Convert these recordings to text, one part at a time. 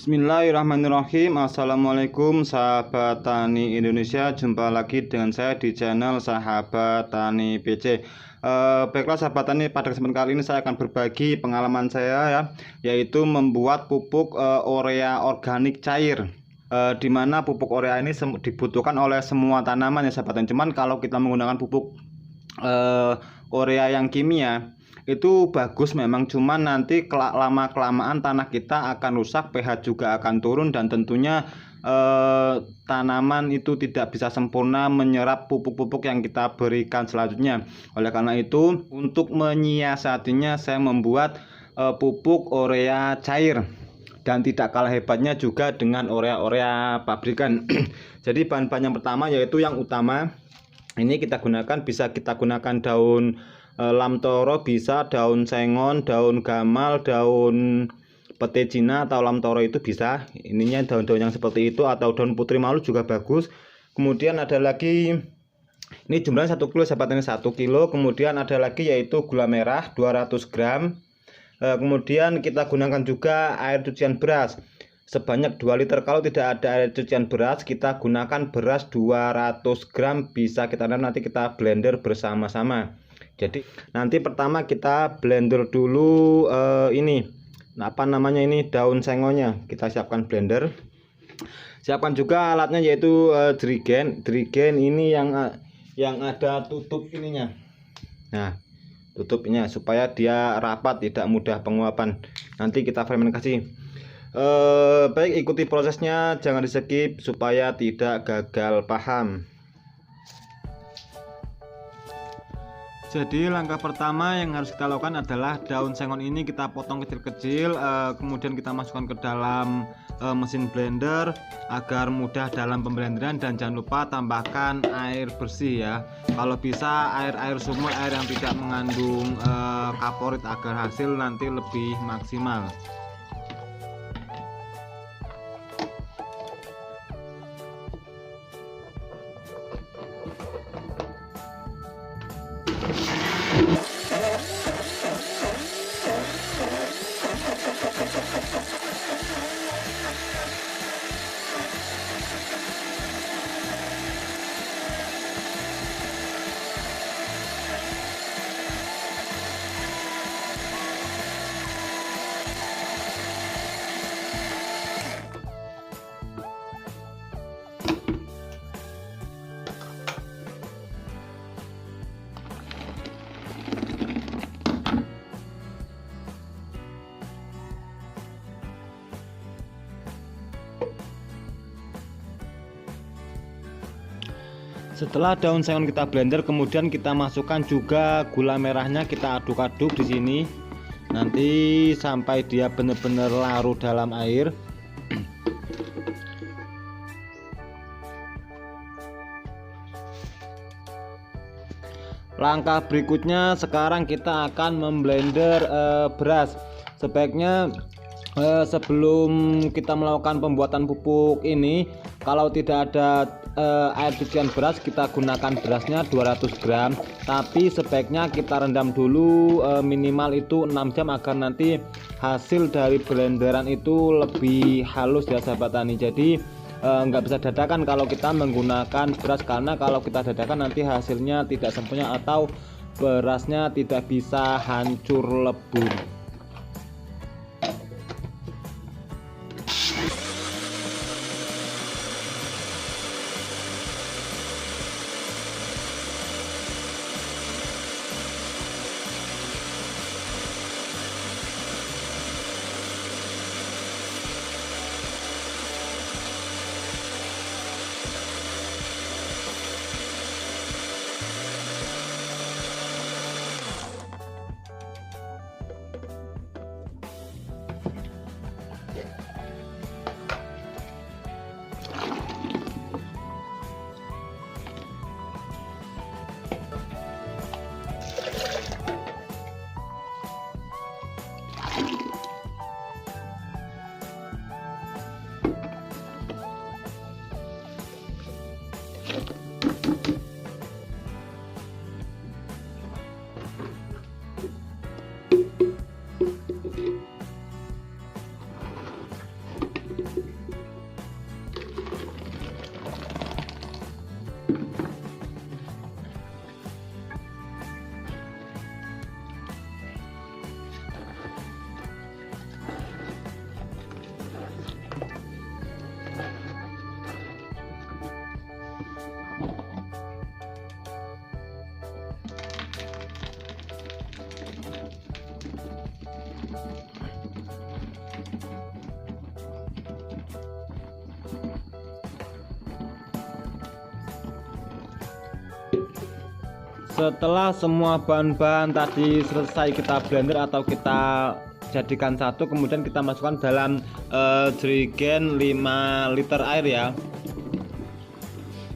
Bismillahirrahmanirrahim. Assalamualaikum sahabat tani Indonesia. Jumpa lagi dengan saya di channel Sahabat Tani PC. Baiklah sahabat tani, pada kesempatan kali ini saya akan berbagi pengalaman saya ya, yaitu membuat pupuk urea organik cair. Dimana pupuk urea ini dibutuhkan oleh semua tanaman ya sahabat tani. Cuman kalau kita menggunakan pupuk urea yang kimia itu bagus memang, cuman nanti lama kelamaan tanah kita akan rusak, pH juga akan turun, dan tentunya tanaman itu tidak bisa sempurna menyerap pupuk-pupuk yang kita berikan selanjutnya. Oleh karena itu, untuk menyiasatinya saya membuat pupuk urea cair, dan tidak kalah hebatnya juga dengan urea pabrikan. Jadi bahan-bahan yang pertama yaitu yang utama ini kita gunakan, bisa kita gunakan daun lamtoro, bisa daun sengon, daun gamal, daun pete Cina atau lamtoro itu bisa. Ininya daun-daun yang seperti itu, atau daun putri malu juga bagus. Kemudian ada lagi, ini jumlahnya 1 kilo sahabat, ini 1 kilo. Kemudian ada lagi yaitu gula merah 200 gram. Kemudian kita gunakan juga air cucian beras sebanyak 2 liter. Kalau tidak ada air cucian beras, kita gunakan beras 200 gram. Bisa kita nanti kita blender bersama-sama. Jadi nanti pertama kita blender dulu ini apa namanya, ini daun sengonya kita siapkan blender. Siapkan juga alatnya yaitu jerigen. Jerigen ini yang ada tutup ininya. Nah, tutupnya supaya dia rapat, tidak mudah penguapan. Nanti kita fermentasi. Baik, ikuti prosesnya, jangan di skip supaya tidak gagal paham. Jadi langkah pertama yang harus kita lakukan adalah daun sengon ini kita potong kecil-kecil, kemudian kita masukkan ke dalam mesin blender agar mudah dalam pemblenderan, dan jangan lupa tambahkan air bersih ya. Kalau bisa air sumur, air yang tidak mengandung kaporit, agar hasil nanti lebih maksimal. Setelah daun sengon kita blender, kemudian kita masukkan juga gula merahnya, kita aduk-aduk di sini nanti sampai dia benar-benar larut dalam air. Langkah berikutnya sekarang kita akan memblender beras. Sebaiknya sebelum kita melakukan pembuatan pupuk ini, kalau tidak ada air cucian beras, kita gunakan berasnya 200 gram, tapi sebaiknya kita rendam dulu minimal itu 6 jam agar nanti hasil dari blenderan itu lebih halus ya sahabat tani. Jadi nggak bisa dadakan kalau kita menggunakan beras, karena kalau kita dadakan nanti hasilnya tidak sempurna atau berasnya tidak bisa hancur lebur. Setelah semua bahan-bahan tadi selesai kita blender atau kita jadikan satu, kemudian kita masukkan dalam jerigen 5 liter air ya.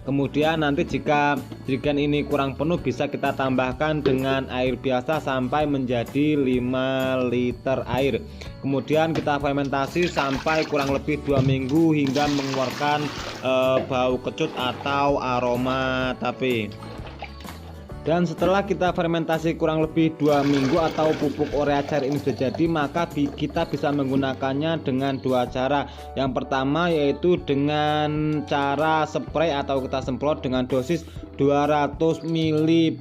Kemudian nanti jika jerigen ini kurang penuh, bisa kita tambahkan dengan air biasa sampai menjadi 5 liter air. Kemudian kita fermentasi sampai kurang lebih 2 minggu hingga mengeluarkan bau kecut atau aroma tape. Dan setelah kita fermentasi kurang lebih 2 minggu atau pupuk urea cair ini sudah jadi, maka kita bisa menggunakannya dengan 2 cara. Yang pertama yaitu dengan cara spray atau kita semprot dengan dosis 200 ml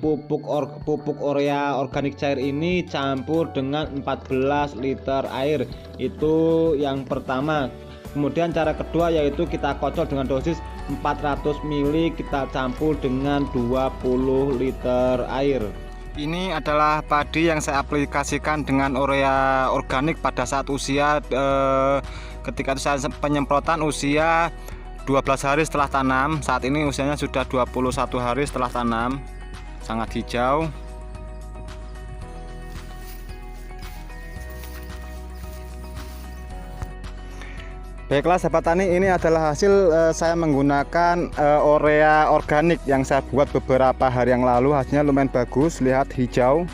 pupuk urea organik cair ini campur dengan 14 liter air. Itu yang pertama. Kemudian cara kedua yaitu kita kocok dengan dosis 400 ml, kita campur dengan 20 liter air. Ini adalah padi yang saya aplikasikan dengan urea organik pada saat usia ketika itu saya penyemprotan usia 12 hari setelah tanam. Saat ini usianya sudah 21 hari setelah tanam, sangat hijau. Baiklah sahabat tani, ini adalah hasil saya menggunakan urea organik yang saya buat beberapa hari yang lalu. Hasilnya lumayan bagus, lihat hijau.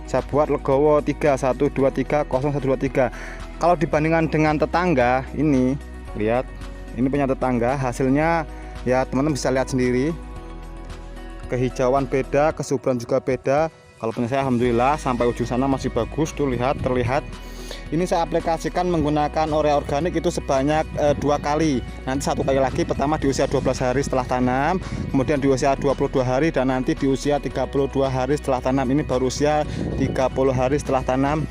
Saya buat Legowo 312300123. Kalau dibandingkan dengan tetangga, ini lihat, ini punya tetangga, hasilnya ya teman-teman bisa lihat sendiri. Kehijauan beda, kesuburan juga beda. Kalau punya saya alhamdulillah sampai ujung sana masih bagus tuh, terlihat. Ini saya aplikasikan menggunakan urea organik itu sebanyak 2 kali. Nanti 1 kali lagi, pertama di usia 12 hari setelah tanam, kemudian di usia 22 hari, dan nanti di usia 32 hari setelah tanam. Ini baru usia 30 hari setelah tanam.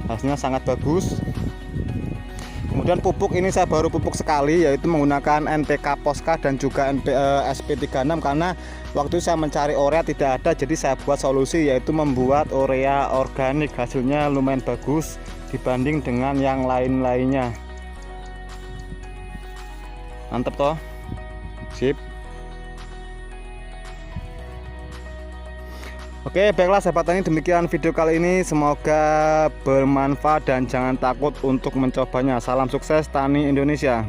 Hasilnya sangat bagus. Kemudian pupuk ini saya baru pupuk sekali, yaitu menggunakan NPK Posca dan juga SP36, karena waktu saya mencari urea tidak ada, jadi saya buat solusi yaitu membuat urea organik. Hasilnya lumayan bagus dibanding dengan yang lain-lainnya. Mantap toh, sip. Oke, baiklah sahabat tani, demikian video kali ini, semoga bermanfaat dan jangan takut untuk mencobanya. Salam sukses tani Indonesia.